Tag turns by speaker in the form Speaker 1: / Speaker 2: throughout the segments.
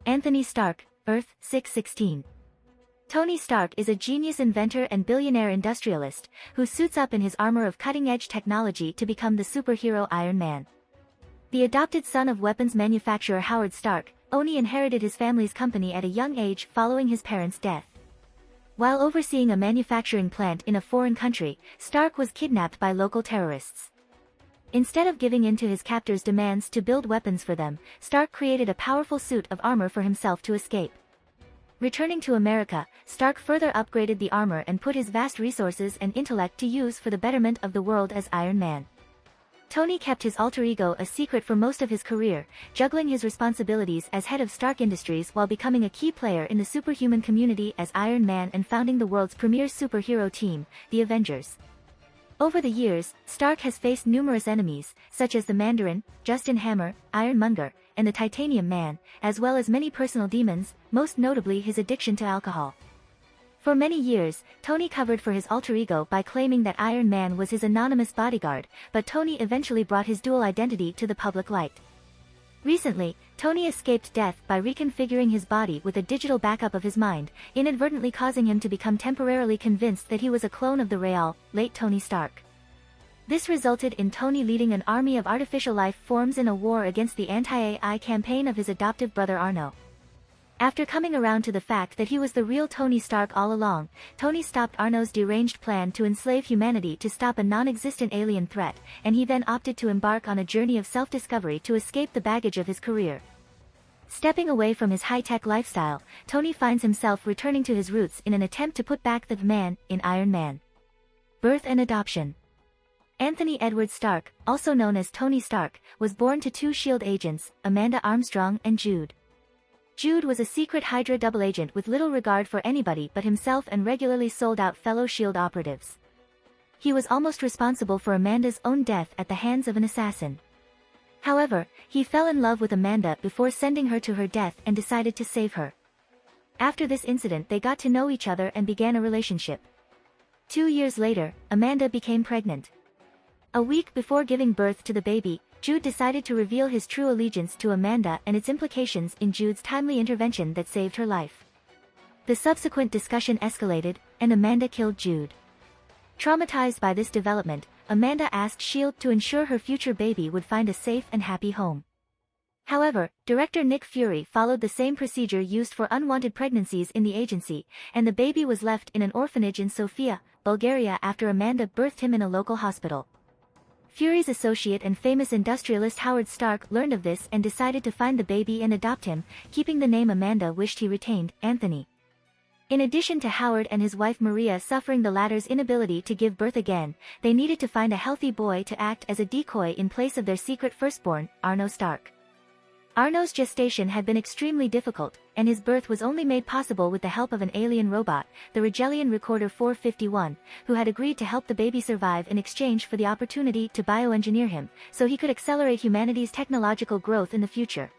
Speaker 1: Anthony Stark, Earth-616. Tony Stark is a genius inventor and billionaire industrialist, who suits up in his armor of cutting-edge technology to become the superhero Iron Man. The adopted son of weapons manufacturer Howard Stark, only inherited his family's company at a young age following his parents' death. While overseeing a manufacturing plant in a foreign country, Stark was kidnapped by local terrorists. Instead of giving in to his captors' demands to build weapons for them, Stark created a powerful suit of armor for himself to escape. Returning to America, Stark further upgraded the armor and put his vast resources and intellect to use for the betterment of the world as Iron Man. Tony kept his alter ego a secret for most of his career, juggling his responsibilities as head of Stark Industries while becoming a key player in the superhuman community as Iron Man and founding the world's premier superhero team, the Avengers. Over the years, Stark has faced numerous enemies, such as the Mandarin, Justin Hammer, Ironmonger, and the Titanium Man, as well as many personal demons, most notably his addiction to alcohol. For many years, Tony covered for his alter ego by claiming that Iron Man was his anonymous bodyguard, but Tony eventually brought his dual identity to the public light. Recently, Tony escaped death by reconfiguring his body with a digital backup of his mind, inadvertently causing him to become temporarily convinced that he was a clone of the real, late Tony Stark. This resulted in Tony leading an army of artificial life forms in a war against the anti-AI campaign of his adoptive brother Arno. After coming around to the fact that he was the real Tony Stark all along, Tony stopped Arno's deranged plan to enslave humanity to stop a non-existent alien threat, and he then opted to embark on a journey of self-discovery to escape the baggage of his career. Stepping away from his high-tech lifestyle, Tony finds himself returning to his roots in an attempt to put back the man in Iron Man. Birth and adoption. Anthony Edward Stark, also known as Tony Stark, was born to two S.H.I.E.L.D. agents, Amanda Armstrong and Jude. Jude was a secret Hydra double agent with little regard for anybody but himself and regularly sold out fellow S.H.I.E.L.D. operatives. He was almost responsible for Amanda's own death at the hands of an assassin. However, he fell in love with Amanda before sending her to her death and decided to save her. After this incident they got to know each other and began a relationship. 2 years later, Amanda became pregnant. A week before giving birth to the baby, Jude decided to reveal his true allegiance to Amanda and its implications in Jude's timely intervention that saved her life. The subsequent discussion escalated, and Amanda killed Jude. Traumatized by this development, Amanda asked S.H.I.E.L.D. to ensure her future baby would find a safe and happy home. However, director Nick Fury followed the same procedure used for unwanted pregnancies in the agency, and the baby was left in an orphanage in Sofia, Bulgaria after Amanda birthed him in a local hospital. Fury's associate and famous industrialist Howard Stark learned of this and decided to find the baby and adopt him, keeping the name Amanda wished he retained, Anthony. In addition to Howard and his wife Maria suffering the latter's inability to give birth again, they needed to find a healthy boy to act as a decoy in place of their secret firstborn, Arno Stark. Arno's gestation had been extremely difficult, and his birth was only made possible with the help of an alien robot, the Rigelian Recorder 451, who had agreed to help the baby survive in exchange for the opportunity to bioengineer him, so he could accelerate humanity's technological growth in the future.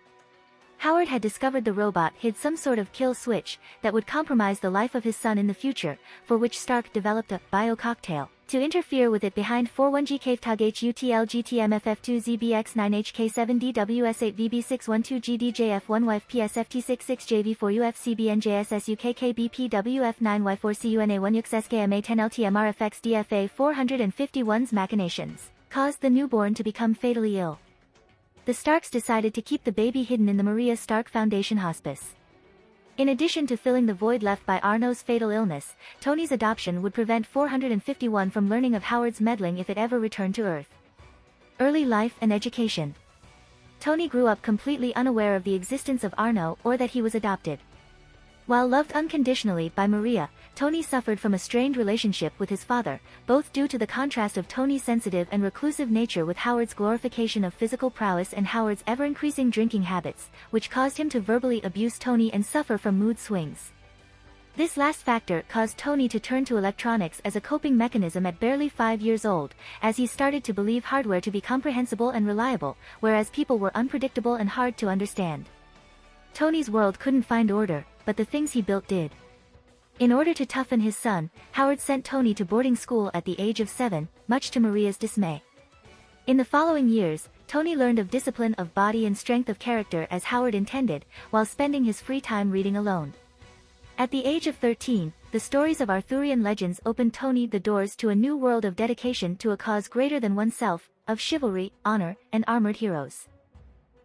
Speaker 1: Howard had discovered the robot hid some sort of kill switch that would compromise the life of his son in the future, for which Stark developed a bio-cocktail to interfere with it behind 41GK5DW8VB612GDJF1YF PSFT6JV4UFCBNJSSUKKBPWF9Y4CUNA1UXSKMA10LTMRFXDFA451's machinations caused the newborn to become fatally ill. The Starks decided to keep the baby hidden in the Maria Stark Foundation hospice. In addition to filling the void left by Arno's fatal illness, Tony's adoption would prevent 451 from learning of Howard's meddling if it ever returned to Earth. Early life and education. Tony grew up completely unaware of the existence of Arno or that he was adopted. While loved unconditionally by Maria, Tony suffered from a strained relationship with his father, both due to the contrast of Tony's sensitive and reclusive nature with Howard's glorification of physical prowess and Howard's ever-increasing drinking habits, which caused him to verbally abuse Tony and suffer from mood swings. This last factor caused Tony to turn to electronics as a coping mechanism at barely 5 years old, as he started to believe hardware to be comprehensible and reliable, whereas people were unpredictable and hard to understand. Tony's world couldn't find order, but the things he built did. In order to toughen his son, Howard sent Tony to boarding school at the age of 7, much to Maria's dismay. In the following years, Tony learned of discipline of body and strength of character as Howard intended, while spending his free time reading alone. At the age of 13, the stories of Arthurian legends opened Tony the doors to a new world of dedication to a cause greater than oneself, of chivalry, honor, and armored heroes.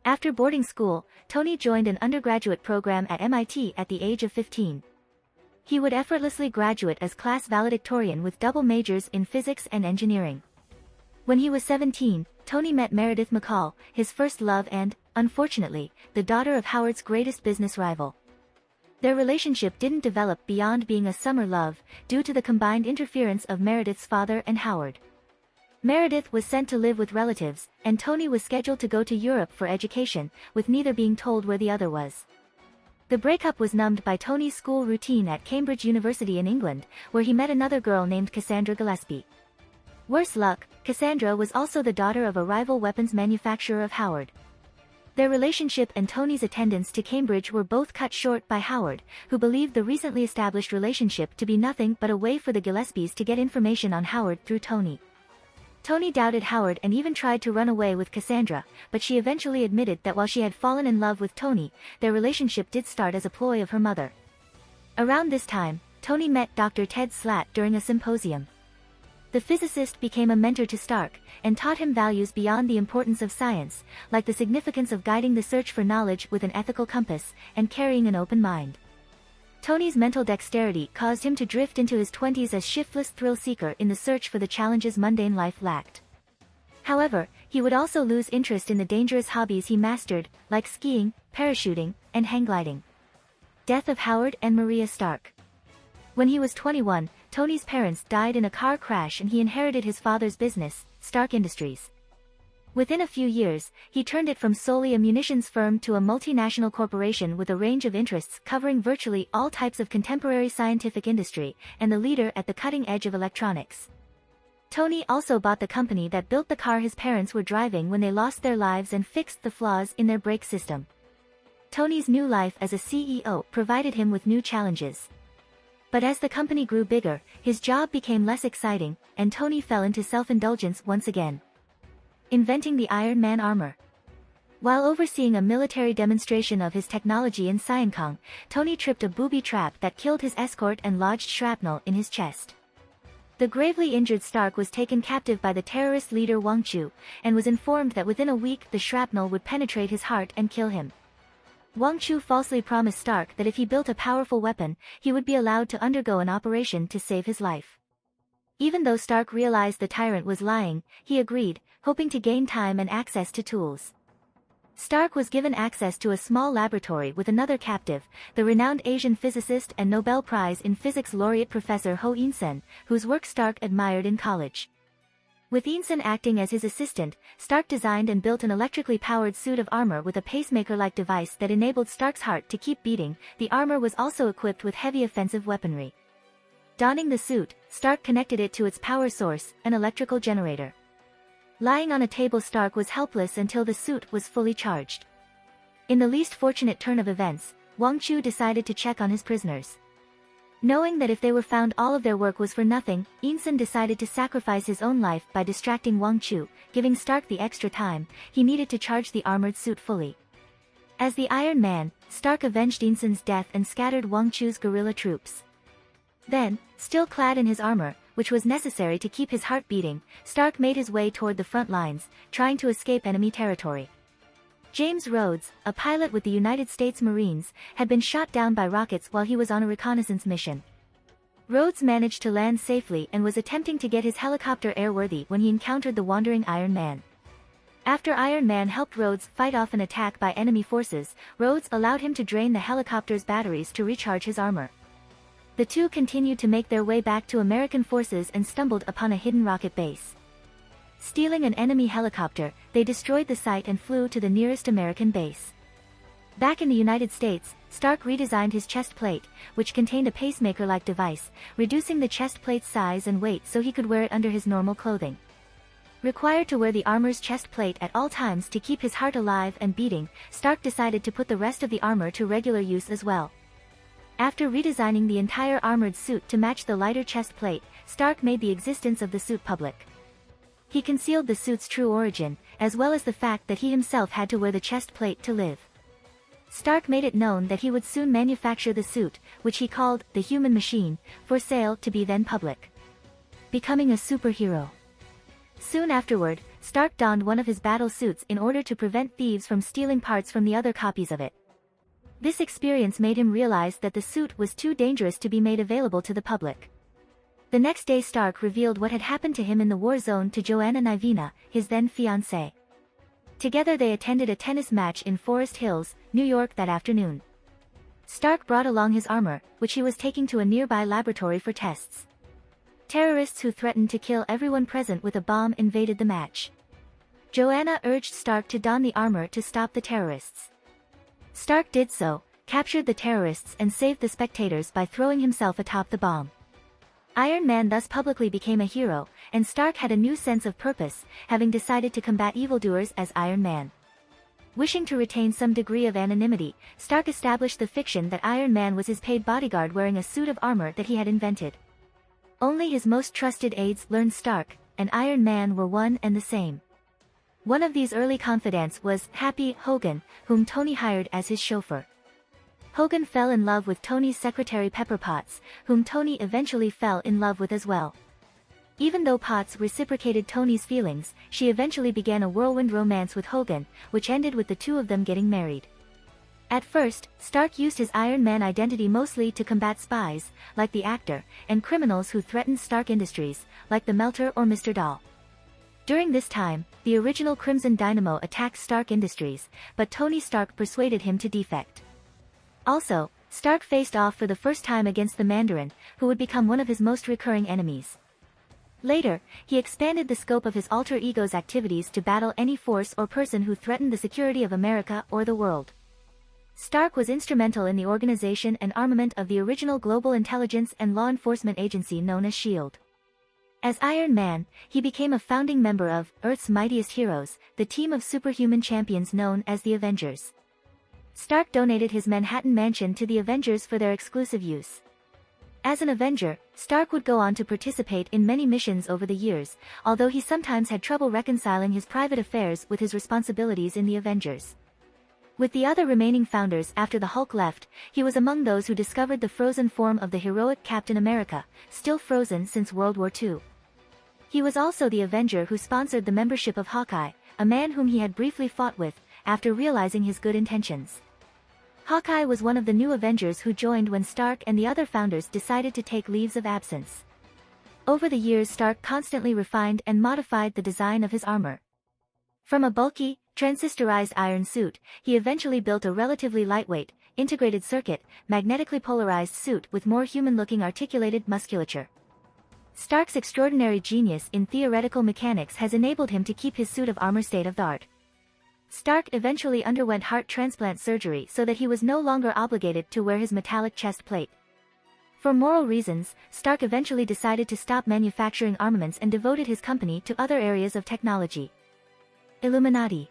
Speaker 1: After boarding school, Tony joined an undergraduate program at MIT at the age of 15. He would effortlessly graduate as class valedictorian with double majors in physics and engineering. When he was 17, Tony met Meredith McCall, his first love and, unfortunately, the daughter of Howard's greatest business rival. Their relationship didn't develop beyond being a summer love, due to the combined interference of Meredith's father and Howard. Meredith was sent to live with relatives, and Tony was scheduled to go to Europe for education, with neither being told where the other was. The breakup was numbed by Tony's school routine at Cambridge University in England, where he met another girl named Cassandra Gillespie. Worse luck, Cassandra was also the daughter of a rival weapons manufacturer of Howard. Their relationship and Tony's attendance to Cambridge were both cut short by Howard, who believed the recently established relationship to be nothing but a way for the Gillespies to get information on Howard through Tony. Tony doubted Howard and even tried to run away with Cassandra, but she eventually admitted that while she had fallen in love with Tony, their relationship did start as a ploy of her mother. Around this time, Tony met Dr. Ted Slat during a symposium. The physicist became a mentor to Stark, and taught him values beyond the importance of science, like the significance of guiding the search for knowledge with an ethical compass, and carrying an open mind. Tony's mental dexterity caused him to drift into his 20s as shiftless thrill-seeker in the search for the challenges mundane life lacked. However, he would also lose interest in the dangerous hobbies he mastered, like skiing, parachuting, and hang gliding. Death of Howard and Maria Stark. When he was 21, Tony's parents died in a car crash and he inherited his father's business, Stark Industries. Within a few years, he turned it from solely a munitions firm to a multinational corporation with a range of interests covering virtually all types of contemporary scientific industry, and the leader at the cutting edge of electronics. Tony also bought the company that built the car his parents were driving when they lost their lives and fixed the flaws in their brake system. Tony's new life as a CEO provided him with new challenges. But as the company grew bigger, his job became less exciting, and Tony fell into self-indulgence once again. Inventing the Iron Man armor. While overseeing a military demonstration of his technology in Saigon, Tony tripped a booby trap that killed his escort and lodged shrapnel in his chest. The gravely injured Stark was taken captive by the terrorist leader Wang Chu, and was informed that within a week the shrapnel would penetrate his heart and kill him. Wang Chu falsely promised Stark that if he built a powerful weapon, he would be allowed to undergo an operation to save his life. Even though Stark realized the tyrant was lying, he agreed, hoping to gain time and access to tools. Stark was given access to a small laboratory with another captive, the renowned Asian physicist and Nobel Prize in Physics laureate Professor Ho In-sen, whose work Stark admired in college. With In-sen acting as his assistant, Stark designed and built an electrically powered suit of armor with a pacemaker-like device that enabled Stark's heart to keep beating. The armor was also equipped with heavy offensive weaponry. Donning the suit, Stark connected it to its power source, an electrical generator. Lying on a table, Stark was helpless until the suit was fully charged. In the least fortunate turn of events, Wang Chu decided to check on his prisoners. Knowing that if they were found all of their work was for nothing, In-sen decided to sacrifice his own life by distracting Wang Chu, giving Stark the extra time he needed to charge the armored suit fully. As the Iron Man, Stark avenged In-sen's death and scattered Wang Chu's guerrilla troops. Then, still clad in his armor, which was necessary to keep his heart beating, Stark made his way toward the front lines, trying to escape enemy territory. James Rhodes, a pilot with the United States Marines, had been shot down by rockets while he was on a reconnaissance mission. Rhodes managed to land safely and was attempting to get his helicopter airworthy when he encountered the wandering Iron Man. After Iron Man helped Rhodes fight off an attack by enemy forces, Rhodes allowed him to drain the helicopter's batteries to recharge his armor. The two continued to make their way back to American forces and stumbled upon a hidden rocket base. Stealing an enemy helicopter, they destroyed the site and flew to the nearest American base. Back in the United States, Stark redesigned his chest plate, which contained a pacemaker-like device, reducing the chest plate's size and weight so he could wear it under his normal clothing. Required to wear the armor's chest plate at all times to keep his heart alive and beating, Stark decided to put the rest of the armor to regular use as well. After redesigning the entire armored suit to match the lighter chest plate, Stark made the existence of the suit public. He concealed the suit's true origin, as well as the fact that he himself had to wear the chest plate to live. Stark made it known that he would soon manufacture the suit, which he called the human machine, for sale to be then public. Becoming a superhero. Soon afterward, Stark donned one of his battle suits in order to prevent thieves from stealing parts from the other copies of it. This experience made him realize that the suit was too dangerous to be made available to the public. The next day Stark revealed what had happened to him in the war zone to Joanna Nivina, his then fiancée. Together they attended a tennis match in Forest Hills, New York that afternoon. Stark brought along his armor, which he was taking to a nearby laboratory for tests. Terrorists who threatened to kill everyone present with a bomb invaded the match. Joanna urged Stark to don the armor to stop the terrorists. Stark did so, captured the terrorists and saved the spectators by throwing himself atop the bomb. Iron Man thus publicly became a hero, and Stark had a new sense of purpose, having decided to combat evildoers as Iron Man. Wishing to retain some degree of anonymity, Stark established the fiction that Iron Man was his paid bodyguard wearing a suit of armor that he had invented. Only his most trusted aides learned Stark and Iron Man were one and the same. One of these early confidants was Happy Hogan, whom Tony hired as his chauffeur. Hogan fell in love with Tony's secretary Pepper Potts, whom Tony eventually fell in love with as well. Even though Potts reciprocated Tony's feelings, she eventually began a whirlwind romance with Hogan, which ended with the two of them getting married. At first, Stark used his Iron Man identity mostly to combat spies, like the actor, and criminals who threatened Stark Industries, like the Melter or Mr. Doll. During this time, the original Crimson Dynamo attacked Stark Industries, but Tony Stark persuaded him to defect. Also, Stark faced off for the first time against the Mandarin, who would become one of his most recurring enemies. Later, he expanded the scope of his alter ego's activities to battle any force or person who threatened the security of America or the world. Stark was instrumental in the organization and armament of the original global intelligence and law enforcement agency known as S.H.I.E.L.D. As Iron Man, he became a founding member of Earth's Mightiest Heroes, the team of superhuman champions known as the Avengers. Stark donated his Manhattan mansion to the Avengers for their exclusive use. As an Avenger, Stark would go on to participate in many missions over the years, although he sometimes had trouble reconciling his private affairs with his responsibilities in the Avengers. With the other remaining founders after the Hulk left, he was among those who discovered the frozen form of the heroic Captain America, still frozen since World War II. He was also the Avenger who sponsored the membership of Hawkeye, a man whom he had briefly fought with, after realizing his good intentions. Hawkeye was one of the new Avengers who joined when Stark and the other founders decided to take leaves of absence. Over the years Stark constantly refined and modified the design of his armor. From a bulky, transistorized iron suit, he eventually built a relatively lightweight, integrated circuit, magnetically polarized suit with more human-looking articulated musculature. Stark's extraordinary genius in theoretical mechanics has enabled him to keep his suit of armor state-of-the-art. Stark eventually underwent heart transplant surgery so that he was no longer obligated to wear his metallic chest plate. For moral reasons, Stark eventually decided to stop manufacturing armaments and devoted his company to other areas of technology. Illuminati.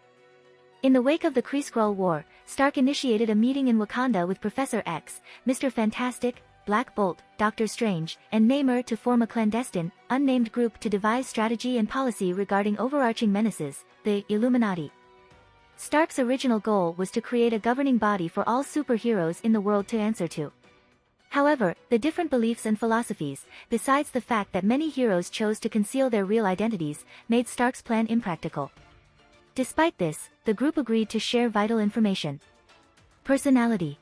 Speaker 1: In the wake of the Kree-Skrull War, Stark initiated a meeting in Wakanda with Professor X, Mr. Fantastic, Black Bolt, Doctor Strange, and Namor to form a clandestine, unnamed group to devise strategy and policy regarding overarching menaces, the Illuminati. Stark's original goal was to create a governing body for all superheroes in the world to answer to. However, the different beliefs and philosophies, besides the fact that many heroes chose to conceal their real identities, made Stark's plan impractical. Despite this, the group agreed to share vital information. Personality.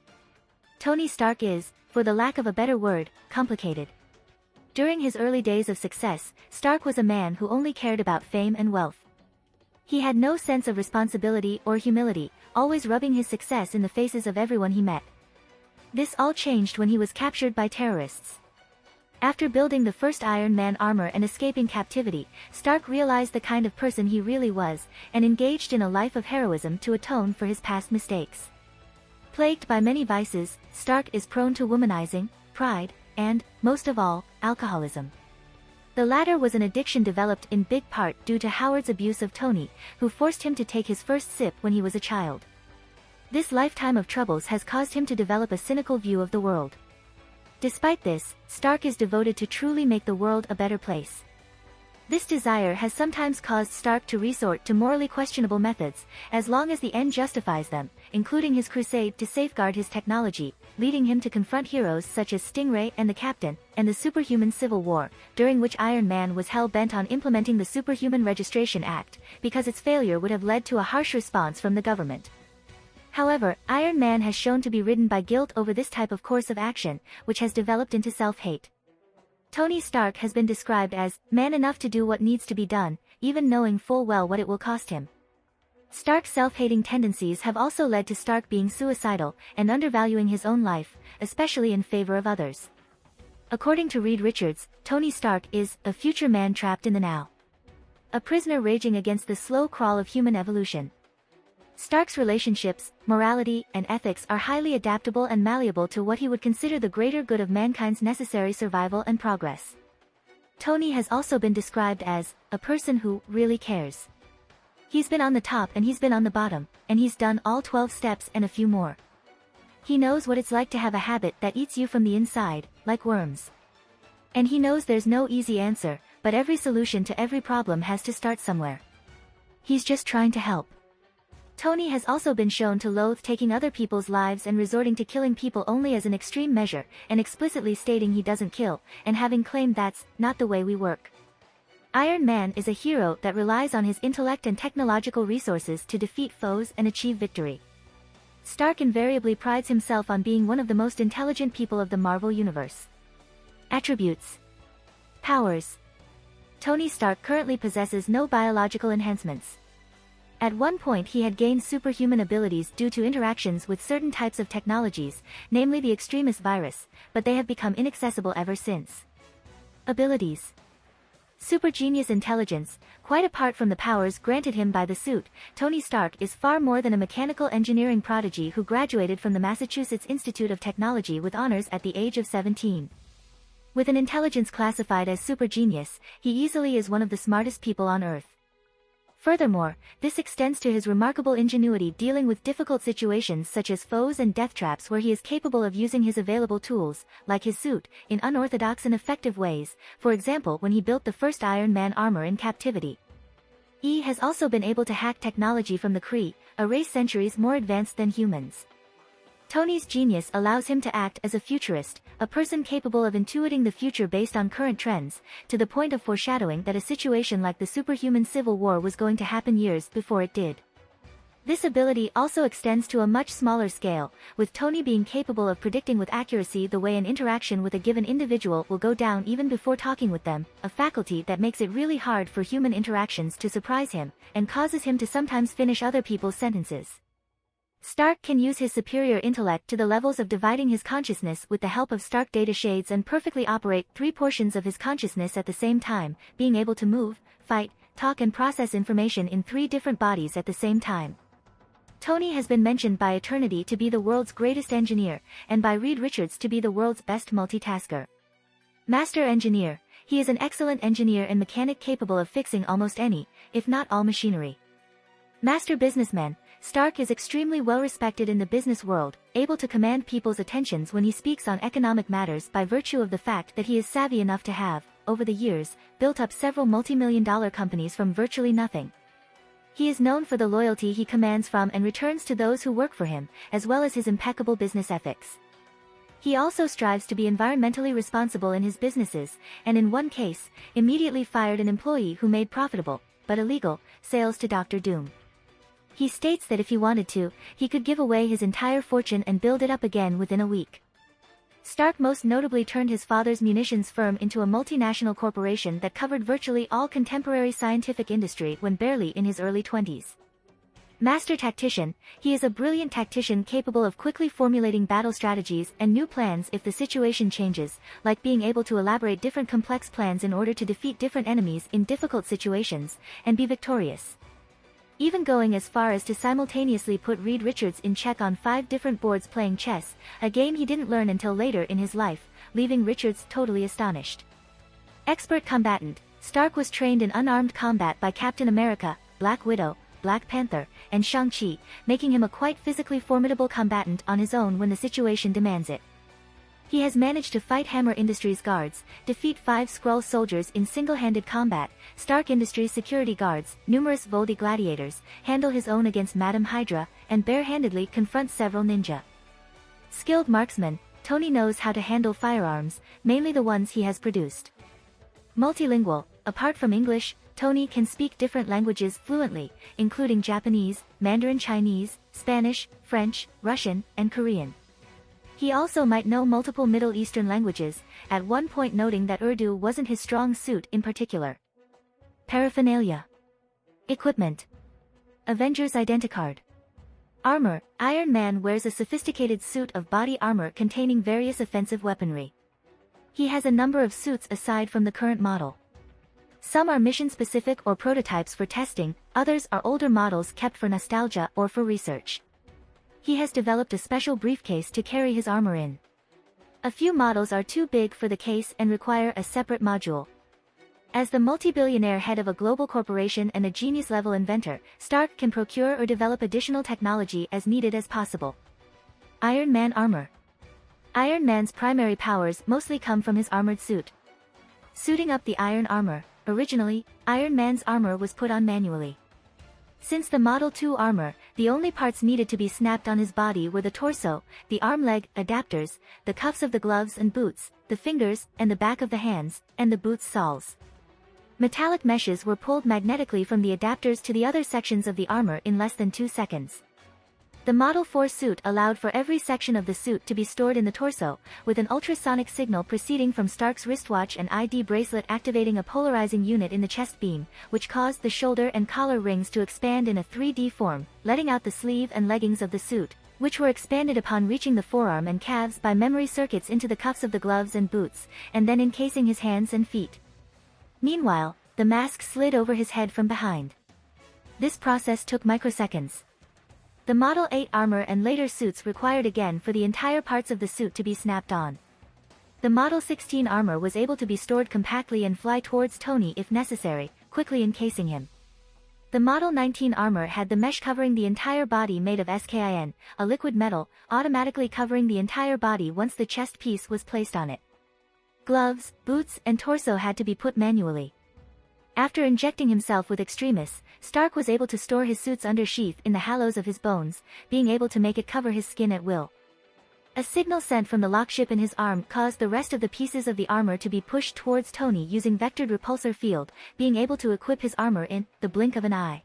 Speaker 1: Tony Stark is, for the lack of a better word, complicated. During his early days of success, Stark was a man who only cared about fame and wealth. He had no sense of responsibility or humility, always rubbing his success in the faces of everyone he met. This all changed when he was captured by terrorists. After building the first Iron Man armor and escaping captivity, Stark realized the kind of person he really was, and engaged in a life of heroism to atone for his past mistakes. Plagued by many vices, Stark is prone to womanizing, pride, and, most of all, alcoholism. The latter was an addiction developed in big part due to Howard's abuse of Tony, who forced him to take his first sip when he was a child. This lifetime of troubles has caused him to develop a cynical view of the world. Despite this, Stark is devoted to truly make the world a better place. This desire has sometimes caused Stark to resort to morally questionable methods, as long as the end justifies them, including his crusade to safeguard his technology, leading him to confront heroes such as Stingray and the Captain, and the superhuman Civil War, during which Iron Man was hell-bent on implementing the Superhuman Registration Act, because its failure would have led to a harsh response from the government. However, Iron Man has shown to be ridden by guilt over this type of course of action, which has developed into self-hate. Tony Stark has been described as man enough to do what needs to be done, even knowing full well what it will cost him. Stark's self-hating tendencies have also led to Stark being suicidal and undervaluing his own life, especially in favor of others. According to Reed Richards, Tony Stark is a future man trapped in the now. A prisoner raging against the slow crawl of human evolution. Stark's relationships, morality, and ethics are highly adaptable and malleable to what he would consider the greater good of mankind's necessary survival and progress. Tony has also been described as a person who really cares. He's been on the top and he's been on the bottom, and he's done all 12 steps and a few more. He knows what it's like to have a habit that eats you from the inside, like worms. And he knows there's no easy answer, but every solution to every problem has to start somewhere. He's just trying to help. Tony has also been shown to loathe taking other people's lives and resorting to killing people only as an extreme measure, and explicitly stating he doesn't kill, and having claimed that's not the way we work. Iron Man is a hero that relies on his intellect and technological resources to defeat foes and achieve victory. Stark invariably prides himself on being one of the most intelligent people of the Marvel Universe. Attributes. Powers. Tony Stark currently possesses no biological enhancements. At one point he had gained superhuman abilities due to interactions with certain types of technologies, namely the Extremis virus, but they have become inaccessible ever since. Abilities. Super genius intelligence. Quite apart from the powers granted him by the suit, Tony Stark is far more than a mechanical engineering prodigy who graduated from the Massachusetts Institute of Technology with honors at the age of 17. With an intelligence classified as super genius, he easily is one of the smartest people on Earth. Furthermore, this extends to his remarkable ingenuity dealing with difficult situations such as foes and death traps, where he is capable of using his available tools, like his suit, in unorthodox and effective ways, for example when he built the first Iron Man armor in captivity. He has also been able to hack technology from the Kree, a race centuries more advanced than humans. Tony's genius allows him to act as a futurist, a person capable of intuiting the future based on current trends, to the point of foreshadowing that a situation like the superhuman Civil War was going to happen years before it did. This ability also extends to a much smaller scale, with Tony being capable of predicting with accuracy the way an interaction with a given individual will go down even before talking with them, a faculty that makes it really hard for human interactions to surprise him, and causes him to sometimes finish other people's sentences. Stark can use his superior intellect to the levels of dividing his consciousness with the help of Stark data shades and perfectly operate 3 portions of his consciousness at the same time, being able to move, fight, talk and process information in 3 different bodies at the same time. Tony has been mentioned by Eternity to be the world's greatest engineer, and by Reed Richards to be the world's best multitasker. Master Engineer. He is an excellent engineer and mechanic capable of fixing almost any, if not all machinery. Master Businessman. Stark is extremely well respected in the business world, able to command people's attentions when he speaks on economic matters by virtue of the fact that he is savvy enough to have, over the years, built up several multi-million-dollar companies from virtually nothing. He is known for the loyalty he commands from and returns to those who work for him, as well as his impeccable business ethics. He also strives to be environmentally responsible in his businesses, and in one case, immediately fired an employee who made profitable, but illegal, sales to Dr. Doom. He states that if he wanted to, he could give away his entire fortune and build it up again within a week. Stark most notably turned his father's munitions firm into a multinational corporation that covered virtually all contemporary scientific industry when barely in his early 20s. Master Tactician. He is a brilliant tactician capable of quickly formulating battle strategies and new plans if the situation changes, like being able to elaborate different complex plans in order to defeat different enemies in difficult situations, and be victorious. Even going as far as to simultaneously put Reed Richards in check on 5 different boards playing chess, a game he didn't learn until later in his life, leaving Richards totally astonished. Expert Combatant. Stark was trained in unarmed combat by Captain America, Black Widow, Black Panther, and Shang-Chi, making him a quite physically formidable combatant on his own when the situation demands it. He has managed to fight Hammer Industries guards, defeat 5 Skrull soldiers in single-handed combat, Stark Industries security guards, numerous Voldy gladiators, handle his own against Madame Hydra, and bare-handedly confront several ninja. Skilled marksman, Tony knows how to handle firearms, mainly the ones he has produced. Multilingual, apart from English, Tony can speak different languages fluently, including Japanese, Mandarin Chinese, Spanish, French, Russian, and Korean. He also might know multiple Middle Eastern languages, at one point noting that Urdu wasn't his strong suit in particular. Paraphernalia. Equipment. Avengers Identicard. Armor. Iron Man wears a sophisticated suit of body armor containing various offensive weaponry. He has a number of suits aside from the current model. Some are mission-specific or prototypes for testing, others are older models kept for nostalgia or for research. He has developed a special briefcase to carry his armor in. A few models are too big for the case and require a separate module. As the multi-billionaire head of a global corporation and a genius-level inventor, Stark can procure or develop additional technology as needed as possible. Iron Man armor. Iron Man's primary powers mostly come from his armored suit. Suiting up the iron armor. Originally, Iron Man's armor was put on manually. Since the Model 2 armor, the only parts needed to be snapped on his body were the torso, the arm-leg adapters, the cuffs of the gloves and boots, the fingers, and the back of the hands, and the boots' soles. Metallic meshes were pulled magnetically from the adapters to the other sections of the armor in less than 2 seconds. The Model 4 suit allowed for every section of the suit to be stored in the torso, with an ultrasonic signal proceeding from Stark's wristwatch and ID bracelet activating a polarizing unit in the chest beam, which caused the shoulder and collar rings to expand in a 3D form, letting out the sleeve and leggings of the suit, which were expanded upon reaching the forearm and calves by memory circuits into the cuffs of the gloves and boots, and then encasing his hands and feet. Meanwhile, the mask slid over his head from behind. This process took microseconds. The Model 8 armor and later suits required again for the entire parts of the suit to be snapped on. The Model 16 armor was able to be stored compactly and fly towards Tony if necessary, quickly encasing him. The Model 19 armor had the mesh covering the entire body made of skin, a liquid metal, automatically covering the entire body once the chest piece was placed on it. Gloves, boots, and torso had to be put manually. After injecting himself with extremis, Stark was able to store his suit's undersheath in the hollows of his bones, being able to make it cover his skin at will. A signal sent from the lockship in his arm caused the rest of the pieces of the armor to be pushed towards Tony using vectored repulsor field, being able to equip his armor in the blink of an eye.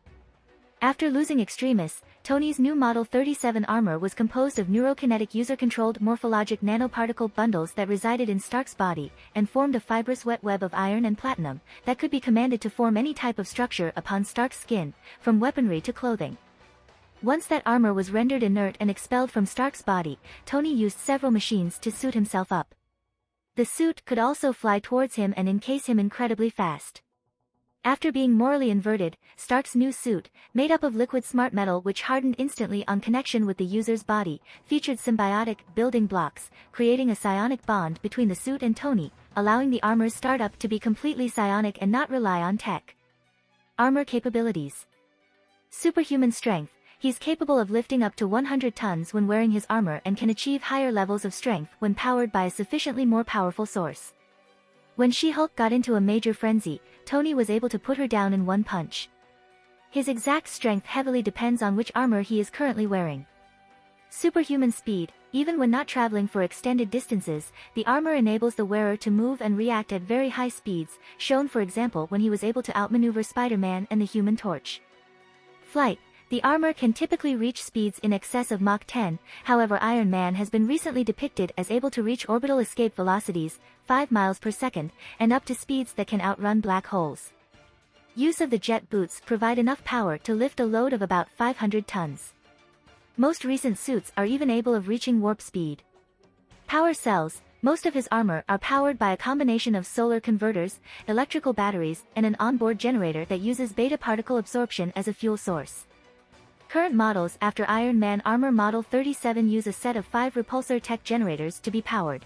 Speaker 1: After losing extremis, Tony's new Model 37 armor was composed of neurokinetic user-controlled morphologic nanoparticle bundles that resided in Stark's body, and formed a fibrous wet web of iron and platinum, that could be commanded to form any type of structure upon Stark's skin, from weaponry to clothing. Once that armor was rendered inert and expelled from Stark's body, Tony used several machines to suit himself up. The suit could also fly towards him and encase him incredibly fast. After being morally inverted, Stark's new suit, made up of liquid smart metal which hardened instantly on connection with the user's body, featured symbiotic building blocks, creating a psionic bond between the suit and Tony, allowing the armor's startup to be completely psionic and not rely on tech. Armor capabilities. Superhuman strength. He's capable of lifting up to 100 tons when wearing his armor and can achieve higher levels of strength when powered by a sufficiently more powerful source. When She-Hulk got into a major frenzy, Tony was able to put her down in one punch. His exact strength heavily depends on which armor he is currently wearing. Superhuman speed. Even when not traveling for extended distances, the armor enables the wearer to move and react at very high speeds, shown for example when he was able to outmaneuver Spider-Man and the Human Torch. Flight. The armor can typically reach speeds in excess of Mach 10, however Iron Man has been recently depicted as able to reach orbital escape velocities, 5 miles per second, and up to speeds that can outrun black holes. Use of the jet boots provide enough power to lift a load of about 500 tons. Most recent suits are even able of reaching warp speed. Power cells. Most of his armor are powered by a combination of solar converters, electrical batteries, and an onboard generator that uses beta particle absorption as a fuel source. Current models after Iron Man armor Model 37 use a set of 5 repulsor tech generators to be powered.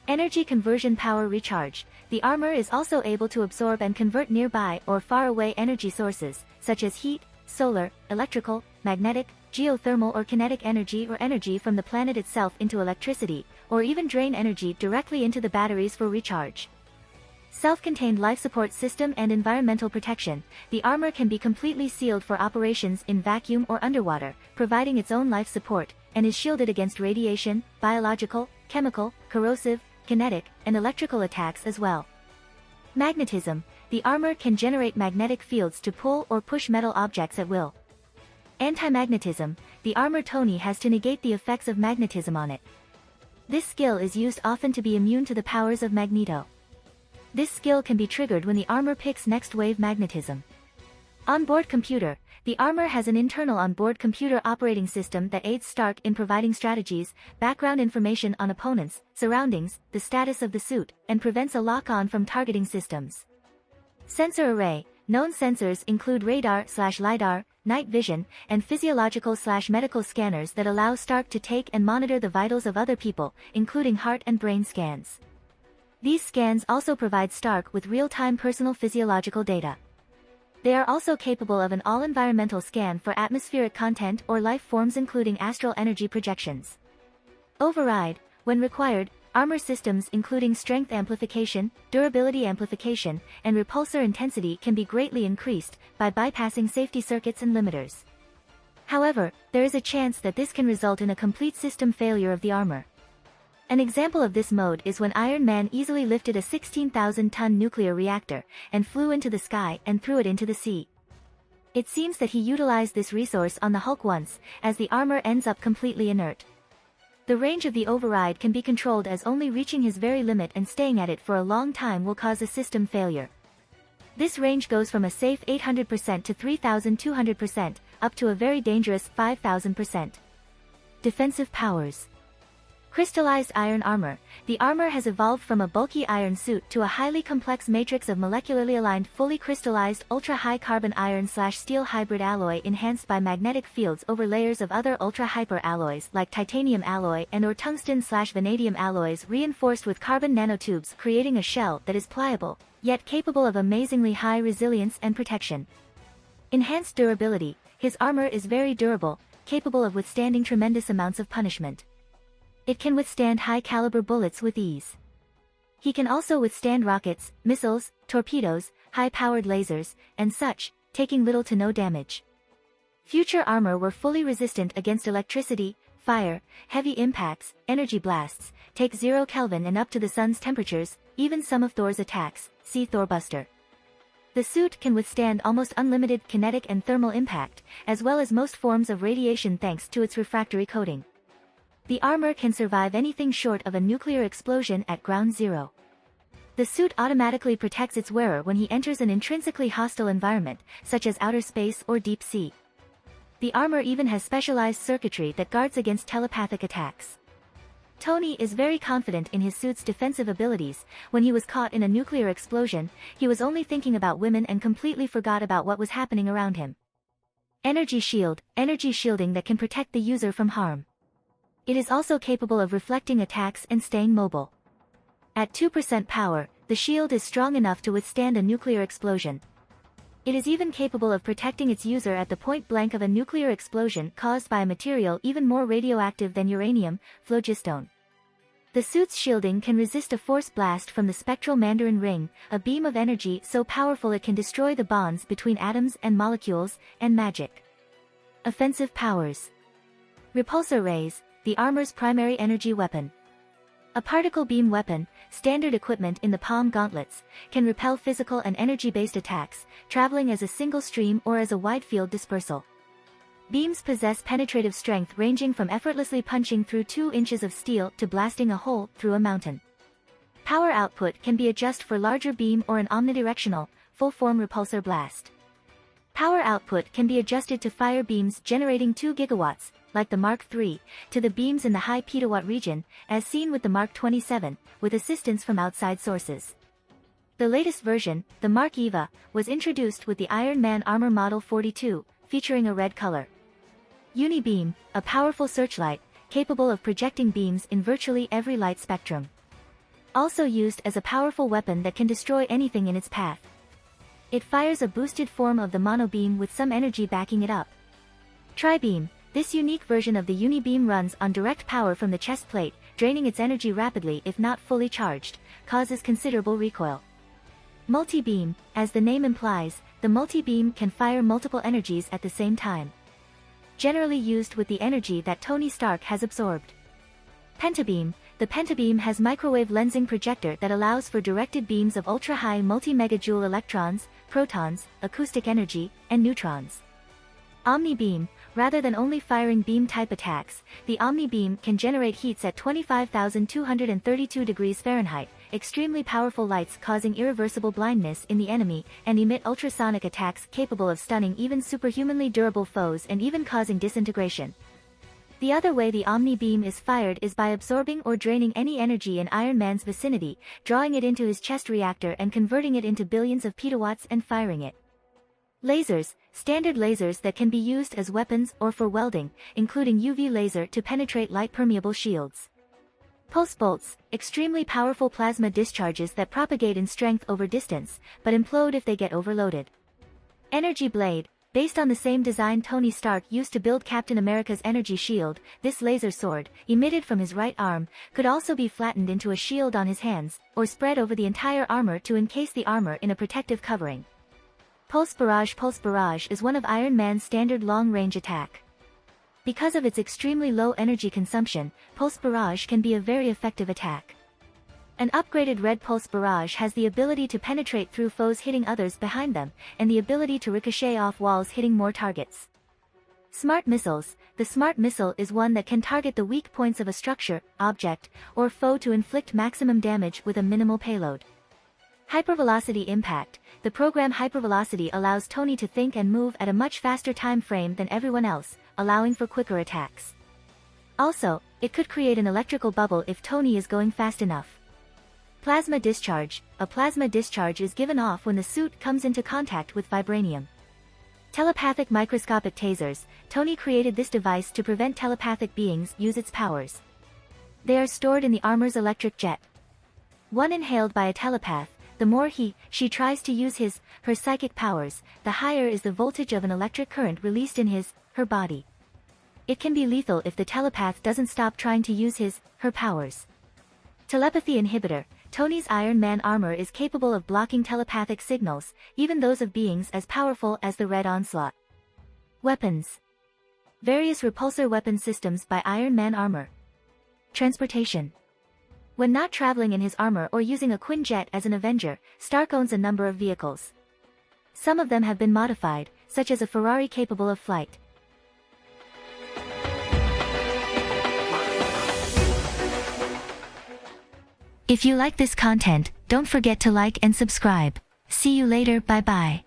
Speaker 1: Energy conversion power recharge. The armor is also able to absorb and convert nearby or far away energy sources, such as heat, solar, electrical, magnetic, geothermal or kinetic energy or energy from the planet itself into electricity, or even drain energy directly into the batteries for recharge. Self-contained life support system and environmental protection, the armor can be completely sealed for operations in vacuum or underwater, providing its own life support, and is shielded against radiation, biological, chemical, corrosive, kinetic, and electrical attacks as well. Magnetism, the armor can generate magnetic fields to pull or push metal objects at will. Anti-magnetism, the armor Tony has to negate the effects of magnetism on it. This skill is used often to be immune to the powers of Magneto. This skill can be triggered when the armor picks next wave magnetism. Onboard computer, the armor has an internal onboard computer operating system that aids Stark in providing strategies, background information on opponents, surroundings, the status of the suit, and prevents a lock-on from targeting systems. Sensor array, known sensors include radar/LiDAR, night vision, and physiological/medical scanners that allow Stark to take and monitor the vitals of other people, including heart and brain scans. These scans also provide Stark with real-time personal physiological data. They are also capable of an all-environmental scan for atmospheric content or life forms including astral energy projections. Override, when required, armor systems including strength amplification, durability amplification, and repulsor intensity can be greatly increased by bypassing safety circuits and limiters. However, there is a chance that this can result in a complete system failure of the armor. An example of this mode is when Iron Man easily lifted a 16,000-ton nuclear reactor, and flew into the sky and threw it into the sea. It seems that he utilized this resource on the Hulk once, as the armor ends up completely inert. The range of the override can be controlled as only reaching his very limit and staying at it for a long time will cause a system failure. This range goes from a safe 800% to 3,200%, up to a very dangerous 5,000%. Defensive powers. Crystallized iron armor, the armor has evolved from a bulky iron suit to a highly complex matrix of molecularly aligned fully crystallized ultra-high carbon iron/steel hybrid alloy enhanced by magnetic fields over layers of other ultra-hyper alloys like titanium alloy and/or tungsten/vanadium alloys reinforced with carbon nanotubes, creating a shell that is pliable, yet capable of amazingly high resilience and protection. Enhanced durability, his armor is very durable, capable of withstanding tremendous amounts of punishment. It can withstand high-caliber bullets with ease. He can also withstand rockets, missiles, torpedoes, high-powered lasers, and such, taking little to no damage. Future armor were fully resistant against electricity, fire, heavy impacts, energy blasts, take 0 Kelvin and up to the sun's temperatures, even some of Thor's attacks, see Thorbuster. The suit can withstand almost unlimited kinetic and thermal impact, as well as most forms of radiation thanks to its refractory coating. The armor can survive anything short of a nuclear explosion at ground zero. The suit automatically protects its wearer when he enters an intrinsically hostile environment, such as outer space or deep sea. The armor even has specialized circuitry that guards against telepathic attacks. Tony is very confident in his suit's defensive abilities. When he was caught in a nuclear explosion, he was only thinking about women and completely forgot about what was happening around him. Energy shield, energy shielding that can protect the user from harm. It is also capable of reflecting attacks and staying mobile. At 2% power, the shield is strong enough to withstand a nuclear explosion. It is even capable of protecting its user at the point blank of a nuclear explosion caused by a material even more radioactive than uranium, phlogiston. The suit's shielding can resist a force blast from the spectral mandarin ring, a beam of energy so powerful it can destroy the bonds between atoms and molecules, and magic. Offensive powers. Repulsor rays, the armor's primary energy weapon. A particle beam weapon, standard equipment in the palm gauntlets, can repel physical and energy-based attacks, traveling as a single stream or as a wide-field dispersal. Beams possess penetrative strength ranging from effortlessly punching through 2 inches of steel to blasting a hole through a mountain. Power output can be adjusted for larger beam or an omnidirectional, full-form repulsor blast. Power output can be adjusted to fire beams generating 2 gigawatts, like the Mark III, to the beams in the high petawatt region, as seen with the Mark 27, with assistance from outside sources. The latest version, the Mark EVA, was introduced with the Iron Man Armor Model 42, featuring a red color. Unibeam, a powerful searchlight, capable of projecting beams in virtually every light spectrum. Also used as a powerful weapon that can destroy anything in its path. It fires a boosted form of the monobeam with some energy backing it up. Tribeam, This unique version of the uni-beam runs on direct power from the chest plate, draining its energy rapidly if not fully charged, causes considerable recoil. Multi-beam, as the name implies, the multi-beam can fire multiple energies at the same time. Generally used with the energy that Tony Stark has absorbed. Pentabeam, the pentabeam has microwave lensing projector that allows for directed beams of ultra-high multi-megajoule electrons, protons, acoustic energy, and neutrons. Omni-beam, rather than only firing beam-type attacks, the Omni-beam can generate heats at 25,232 degrees Fahrenheit, extremely powerful lights causing irreversible blindness in the enemy, and emit ultrasonic attacks capable of stunning even superhumanly durable foes and even causing disintegration. The other way the Omni-beam is fired is by absorbing or draining any energy in Iron Man's vicinity, drawing it into his chest reactor and converting it into billions of petawatts and firing it. Lasers, standard lasers that can be used as weapons or for welding, including UV laser to penetrate light-permeable shields. Pulse bolts, extremely powerful plasma discharges that propagate in strength over distance, but implode if they get overloaded. Energy blade, based on the same design Tony Stark used to build Captain America's energy shield, this laser sword, emitted from his right arm, could also be flattened into a shield on his hands, or spread over the entire armor to encase the armor in a protective covering. Pulse barrage is one of Iron Man's standard long-range attack. Because of its extremely low energy consumption, pulse barrage can be a very effective attack. An upgraded red pulse barrage has the ability to penetrate through foes hitting others behind them, and the ability to ricochet off walls hitting more targets. Smart missiles, the smart missile is one that can target the weak points of a structure, object, or foe to inflict maximum damage with a minimal payload. Hypervelocity impact, the program Hypervelocity allows Tony to think and move at a much faster time frame than everyone else, allowing for quicker attacks. Also, it could create an electrical bubble if Tony is going fast enough. Plasma discharge, a plasma discharge is given off when the suit comes into contact with vibranium. Telepathic microscopic tasers, Tony created this device to prevent telepathic beings use its powers. They are stored in the armor's electric jet. One inhaled by a telepath, the more she tries to use her psychic powers, the higher is the voltage of an electric current released in her body. It can be lethal if the telepath doesn't stop trying to use her powers. Telepathy inhibitor, Tony's Iron Man armor is capable of blocking telepathic signals, even those of beings as powerful as the Red Onslaught. Weapons. Various repulsor weapon systems by Iron Man armor. Transportation. When not traveling in his armor or using a Quinjet as an Avenger, Stark owns a number of vehicles. Some of them have been modified, such as a Ferrari capable of flight. If you like this content, don't forget to like and subscribe. See you later, bye bye.